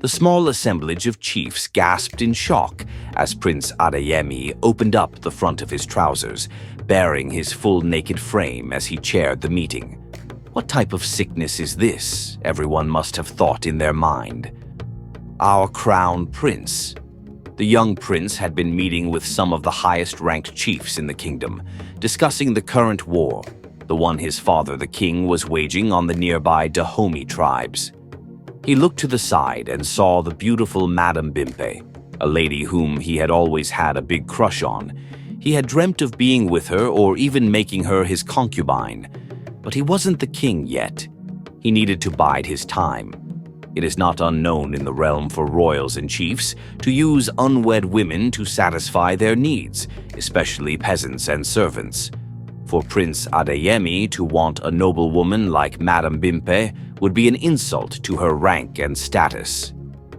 The small assemblage of chiefs gasped in shock as Prince Adeyemi opened up the front of his trousers, baring his full naked frame as he chaired the meeting. What type of sickness is this? Everyone must have thought in their mind. Our crown prince. The young prince had been meeting with some of the highest-ranked chiefs in the kingdom, discussing the current war, the one his father, the king, was waging on the nearby Dahomey tribes. He looked to the side and saw the beautiful Madame Bimpe, a lady whom he had always had a big crush on. He had dreamt of being with her or even making her his concubine. But he wasn't the king yet. He needed to bide his time. It is not unknown in the realm for royals and chiefs to use unwed women to satisfy their needs, especially peasants and servants. For Prince Adeyemi to want a noblewoman like Madame Bimpe would be an insult to her rank and status.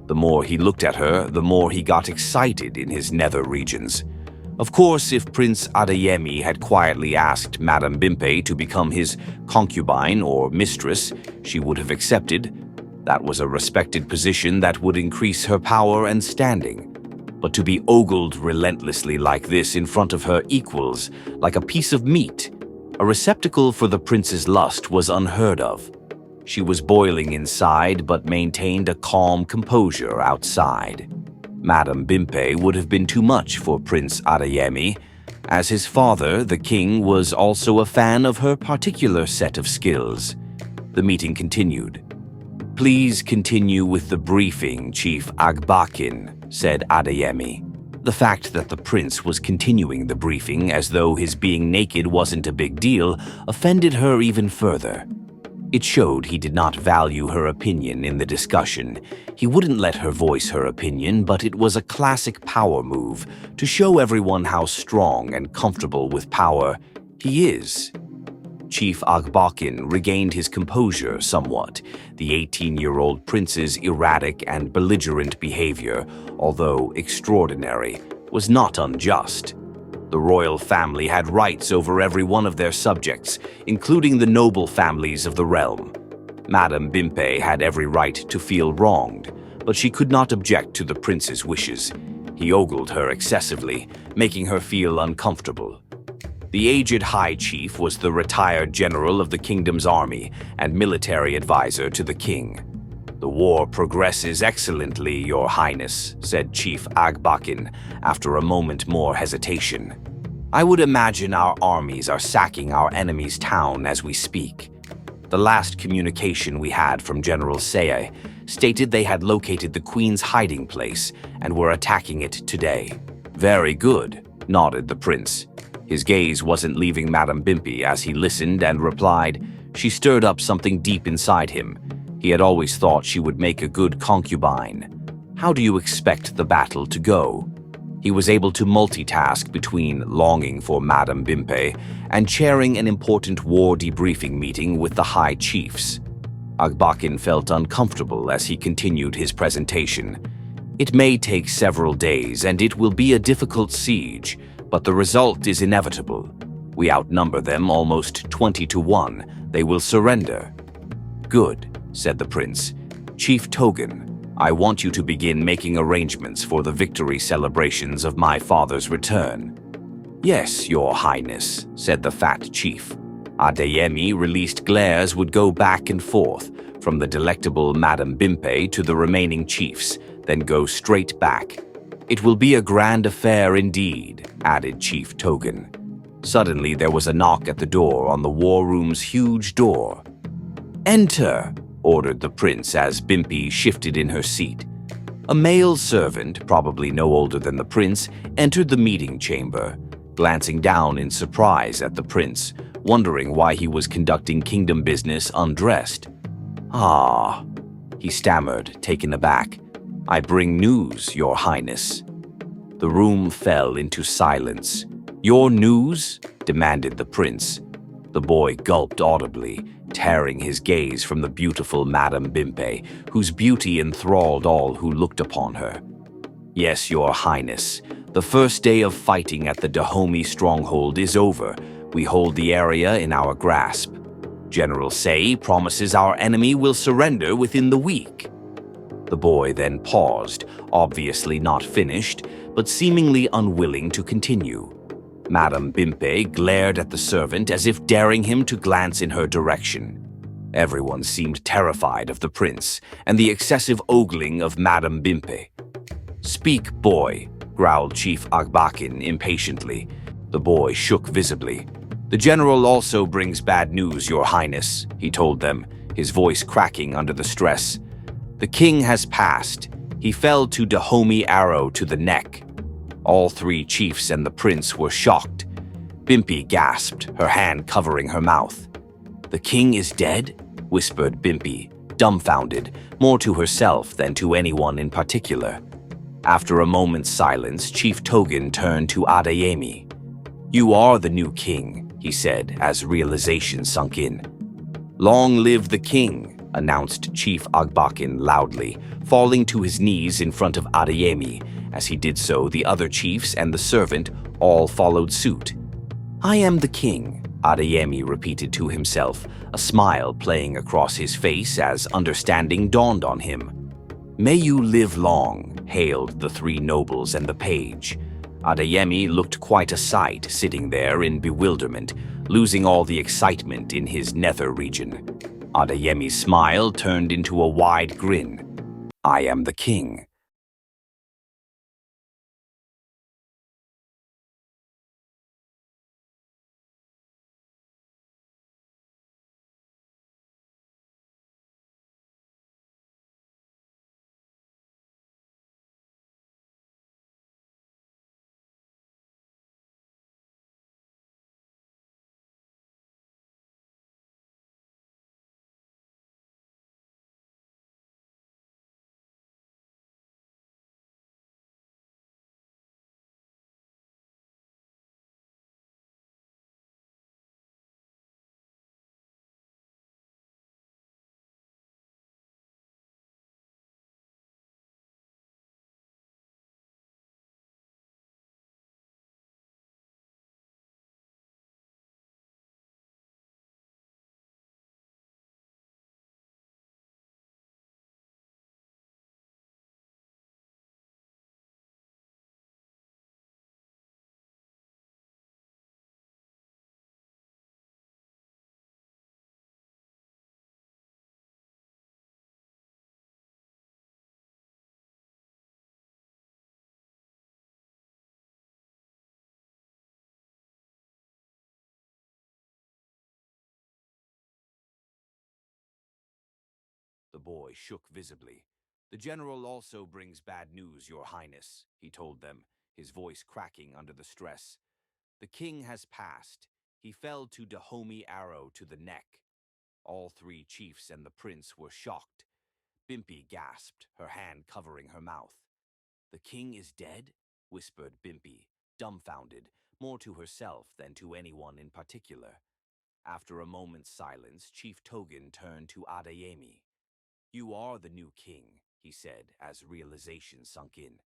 The more he looked at her, the more he got excited in his nether regions. Of course, if Prince Adeyemi had quietly asked Madame Bimpe to become his concubine or mistress, she would have accepted. That was a respected position that would increase her power and standing. But to be ogled relentlessly like this in front of her equals, like a piece of meat, a receptacle for the prince's lust, was unheard of. She was boiling inside but maintained a calm composure outside. Madame Bimpe would have been too much for Prince Adeyemi, as his father, the king, was also a fan of her particular set of skills. The meeting continued. "Please continue with the briefing, Chief Agbakin," said Adeyemi. The fact that the prince was continuing the briefing as though his being naked wasn't a big deal offended her even further. It showed he did not value her opinion in the discussion. He wouldn't let her voice her opinion, but it was a classic power move to show everyone how strong and comfortable with power he is. Chief Agbakin regained his composure somewhat. The 18-year-old prince's erratic and belligerent behavior, although extraordinary, was not unjust. The royal family had rights over every one of their subjects, including the noble families of the realm. Madame Bimpe had every right to feel wronged, but she could not object to the prince's wishes. He ogled her excessively, making her feel uncomfortable. The aged high chief was the retired general of the kingdom's army and military advisor to the king. "The war progresses excellently, Your Highness," said Chief Agbakin after a moment more hesitation. "I would imagine our armies are sacking our enemy's town as we speak. The last communication we had from General Seye stated they had located the Queen's hiding place and were attacking it today." "Very good," nodded the prince. His gaze wasn't leaving Madame Bimpe as he listened and replied. She stirred up something deep inside him. He had always thought she would make a good concubine. How do you expect the battle to go? He was able to multitask between longing for Madame Bimpe and chairing an important war debriefing meeting with the high chiefs. Agbakin felt uncomfortable as he continued his presentation. "It may take several days and it will be a difficult siege, but the result is inevitable. We outnumber them almost 20 to 1. They will surrender." "Good," said the prince. "Chief Togan, I want you to begin making arrangements for the victory celebrations of my father's return." "Yes, Your Highness," said the fat chief. Adeyemi released glares would go back and forth, from the delectable Madame Bimpe to the remaining chiefs, then go straight back. "It will be a grand affair indeed," added Chief Togan. Suddenly there was a knock at the door on the war room's huge door. "Enter," ordered the prince as Bimpe shifted in her seat. A male servant, probably no older than the prince, entered the meeting chamber, glancing down in surprise at the prince, wondering why he was conducting kingdom business undressed. "Ah," he stammered, taken aback. "I bring news, Your Highness." The room fell into silence. "Your news?" demanded the prince. The boy gulped audibly, tearing his gaze from the beautiful Madame Bimpe, whose beauty enthralled all who looked upon her. "Yes, Your Highness. The first day of fighting at the Dahomey stronghold is over. We hold the area in our grasp. General Seye promises our enemy will surrender within the week." The boy then paused, obviously not finished, but seemingly unwilling to continue. Madame Bimpe glared at the servant as if daring him to glance in her direction. Everyone seemed terrified of the prince and the excessive ogling of Madame Bimpe. "Speak, boy," growled Chief Agbakin impatiently. The boy shook visibly. "The general also brings bad news, Your Highness," he told them, his voice cracking under the stress. "The king has passed. He fell to Dahomey arrow to the neck." All three chiefs and the prince were shocked. Bimpi gasped, her hand covering her mouth. "The king is dead?" whispered Bimpi, dumbfounded, more to herself than to anyone in particular. After a moment's silence, Chief Togan turned to Adeyemi. "You are the new king," he said as realization sunk in. "Long live the king," announced Chief Agbakin loudly, falling to his knees in front of Adeyemi. As he did so, the other chiefs and the servant all followed suit. "I am the king," Adeyemi repeated to himself, a smile playing across his face as understanding dawned on him. "May you live long," hailed the three nobles and the page. Adeyemi looked quite a sight, sitting there in bewilderment, losing all the excitement in his nether region. Adeyemi's smile turned into a wide grin. "I am the king." The boy shook visibly. "The general also brings bad news, Your Highness," he told them, his voice cracking under the stress. "The king has passed. He fell to Dahomey arrow to the neck." All three chiefs and the prince were shocked. Bimpi gasped, her hand covering her mouth. "The king is dead?" whispered Bimpi, dumbfounded, more to herself than to anyone in particular. After a moment's silence, Chief Togan turned to Adeyemi. "You are the new king," he said as realization sunk in.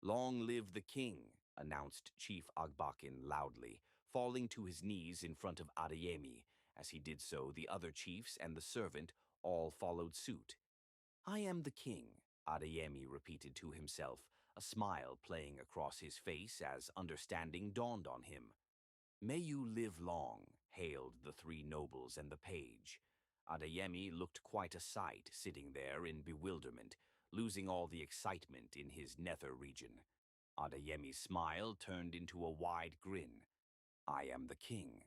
"Long live the king," announced Chief Agbakin loudly, falling to his knees in front of Adeyemi. As he did so, the other chiefs and the servant all followed suit. "I am the king," Adeyemi repeated to himself, a smile playing across his face as understanding dawned on him. "May you live long," hailed the three nobles and the page. Adeyemi looked quite a sight, sitting there in bewilderment, losing all the excitement in his nether region. Adeyemi's smile turned into a wide grin. "I am the king."